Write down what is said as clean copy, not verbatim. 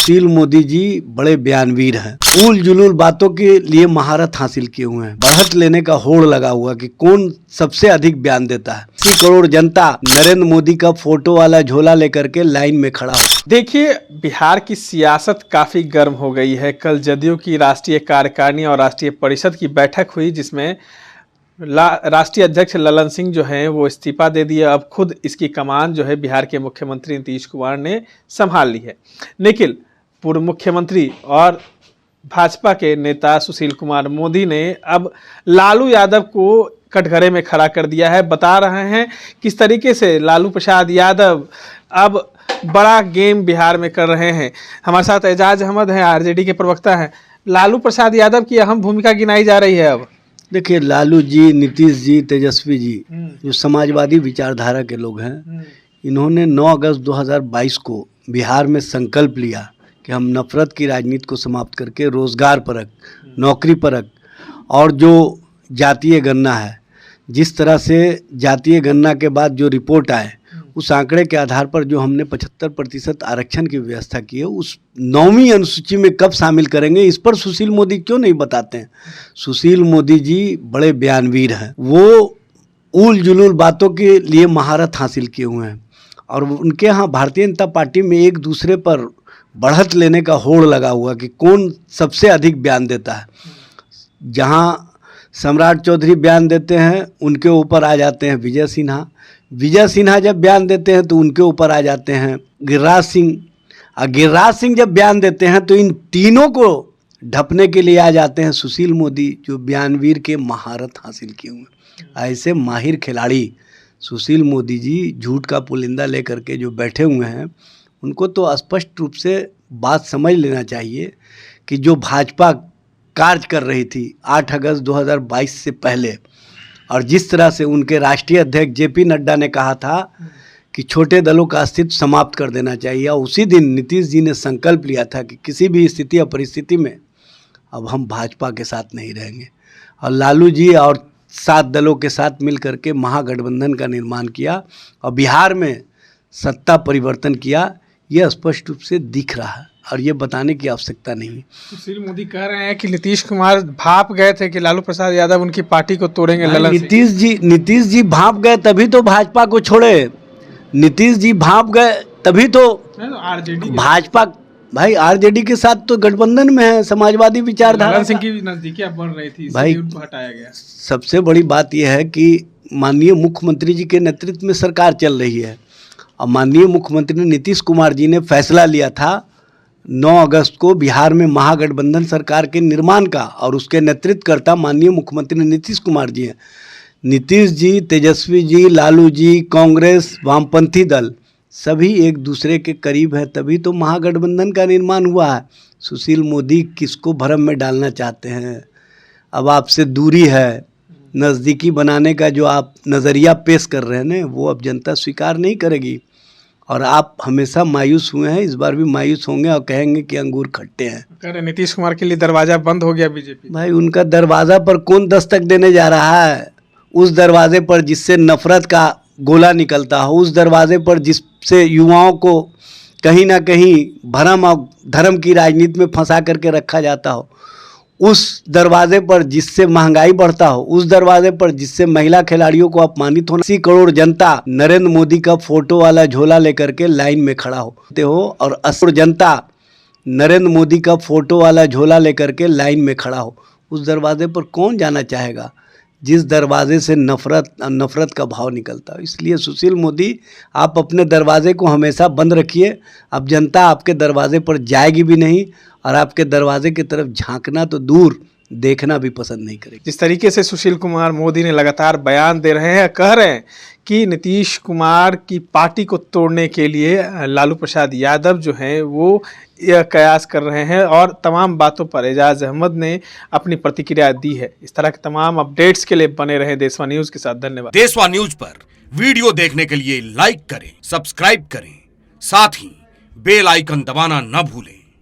सुशील मोदी जी बड़े बयानवीर हैं। उल जुलूल बातों के लिए महारत हासिल किए हुए हैं। बढ़त लेने का होड़ लगा हुआ कि कौन सबसे अधिक बयान देता है। 80 करोड़ जनता नरेंद्र मोदी का फोटो वाला झोला लेकर के लाइन में खड़ा हो। देखिए, बिहार की सियासत काफी गर्म हो गई है। कल जदयू की राष्ट्रीय कार्यकारिणी और राष्ट्रीय परिषद की बैठक हुई, जिसमें राष्ट्रीय अध्यक्ष ललन सिंह जो हैं वो इस्तीफा दे दिया। अब खुद इसकी कमान जो है बिहार के मुख्यमंत्री नीतीश कुमार ने संभाल ली है। लेकिन पूर्व मुख्यमंत्री और भाजपा के नेता सुशील कुमार मोदी ने अब लालू यादव को कटघरे में खड़ा कर दिया है। बता रहे हैं किस तरीके से लालू प्रसाद यादव अब बड़ा गेम बिहार में कर रहे हैं। हमारे साथ एजाज अहमद हैं, आरजेडी के प्रवक्ता हैं। लालू प्रसाद यादव की अहम भूमिका गिनाई जा रही है। अब देखिए, लालू जी, नीतीश जी, तेजस्वी जी जो समाजवादी विचारधारा के लोग हैं, इन्होंने 9 अगस्त 2022 को बिहार में संकल्प लिया कि हम नफरत की राजनीति को समाप्त करके रोजगार परक, नौकरी परक और जो जातीय गणना है, जिस तरह से जातीय गणना के बाद जो रिपोर्ट आए उस आंकड़े के आधार पर जो हमने 75% आरक्षण की व्यवस्था की है, उस 9वीं अनुसूची में कब शामिल करेंगे, इस पर सुशील मोदी क्यों नहीं बताते हैं। सुशील मोदी जी बड़े बयानवीर हैं। वो उल जुलूल बातों के लिए महारत हासिल किए हुए हैं और उनके यहाँ भारतीय जनता पार्टी में एक दूसरे पर बढ़त लेने का होड़ लगा हुआ कि कौन सबसे अधिक बयान देता है। जहाँ सम्राट चौधरी बयान देते हैं उनके ऊपर आ जाते हैं विजय सिन्हा। विजय सिन्हा जब बयान देते हैं तो उनके ऊपर आ जाते हैं गिरिराज सिंह। और गिरिराज सिंह जब बयान देते हैं तो इन तीनों को ढपने के लिए आ जाते हैं सुशील मोदी, जो बयानवीर के महारत हासिल किए हुए हैं। ऐसे माहिर खिलाड़ी सुशील मोदी जी झूठ का पुलिंदा लेकर के जो बैठे हुए हैं, उनको तो स्पष्ट रूप से बात समझ लेना चाहिए कि जो भाजपा कार्य कर रही थी 8 अगस्त 2022 से पहले, और जिस तरह से उनके राष्ट्रीय अध्यक्ष जेपी नड्डा ने कहा था कि छोटे दलों का अस्तित्व समाप्त कर देना चाहिए, और उसी दिन नीतीश जी ने संकल्प लिया था कि किसी भी स्थिति या परिस्थिति में अब हम भाजपा के साथ नहीं रहेंगे, और लालू जी और 7 दलों के साथ मिल करके महागठबंधन का निर्माण किया और बिहार में सत्ता परिवर्तन किया। यह स्पष्ट रूप से दिख रहा है और ये बताने की आवश्यकता नहीं है। सुशील मोदी कह रहे हैं कि नीतीश कुमार भाप गए थे कि लालू प्रसाद यादव उनकी पार्टी को तोड़ेंगे। नीतीश जी भाप गए तभी तो भाजपा को छोड़े। नीतीश जी भाप गए तभी तो आरजेडी भाजपा, भाई आरजेडी के साथ तो गठबंधन में है। समाजवादी विचारधारा सिंह की नजदीकियां बढ़ रही थी, भाई उनको हटाया गया। सबसे बड़ी बात यह है कि माननीय मुख्यमंत्री जी के नेतृत्व में सरकार चल रही है और माननीय मुख्यमंत्री नीतीश कुमार जी ने फैसला लिया था 9 अगस्त को बिहार में महागठबंधन सरकार के निर्माण का, और उसके नेतृत्वकर्ता माननीय मुख्यमंत्री नीतीश कुमार जी हैं। नीतीश जी, तेजस्वी जी, लालू जी, कांग्रेस, वामपंथी दल सभी एक दूसरे के करीब हैं, तभी तो महागठबंधन का निर्माण हुआ है। सुशील मोदी किसको भ्रम में डालना चाहते हैं? अब आपसे दूरी है, नज़दीकी बनाने का जो आप नज़रिया पेश कर रहे हैं ना, वो अब जनता स्वीकार नहीं करेगी और आप हमेशा मायूस हुए हैं, इस बार भी मायूस होंगे और कहेंगे कि अंगूर खट्टे हैं। कह रहे नीतीश कुमार के लिए दरवाजा बंद हो गया बीजेपी। भाई उनका दरवाज़ा पर कौन दस्तक देने जा रहा है? उस दरवाजे पर जिससे नफरत का गोला निकलता हो, उस दरवाजे पर जिससे युवाओं को कहीं ना कहीं भरम और धर्म की राजनीति में फंसा करके रखा जाता हो, उस दरवाजे पर जिससे महंगाई बढ़ता हो, उस दरवाजे पर जिससे महिला खिलाड़ियों को अपमानित होना। 80 करोड़ जनता नरेंद्र मोदी का फोटो वाला झोला लेकर के लाइन में खड़ा होते हो और 80 करोड़ जनता नरेंद्र मोदी का फोटो वाला झोला लेकर के लाइन में खड़ा हो, उस दरवाजे पर कौन जाना चाहेगा जिस दरवाजे से नफरत का भाव निकलता हो। इसलिए सुशील मोदी, आप अपने दरवाजे को हमेशा बंद रखिए। अब जनता आपके दरवाजे पर जाएगी भी नहीं और आपके दरवाजे की तरफ झांकना तो दूर, देखना भी पसंद नहीं करेगी। जिस तरीके से सुशील कुमार मोदी ने लगातार बयान दे रहे हैं, कह रहे हैं कि नीतीश कुमार की पार्टी को तोड़ने के लिए लालू प्रसाद यादव जो हैं वो यह कयास कर रहे हैं, और तमाम बातों पर एजाज अहमद ने अपनी प्रतिक्रिया दी है। इस तरह के तमाम अपडेट्स के लिए बने रहे देशवा न्यूज के साथ। धन्यवाद। देशवा न्यूज पर वीडियो देखने के लिए लाइक करें, सब्सक्राइब करें, साथ ही बेल आइकन दबाना न भूलें।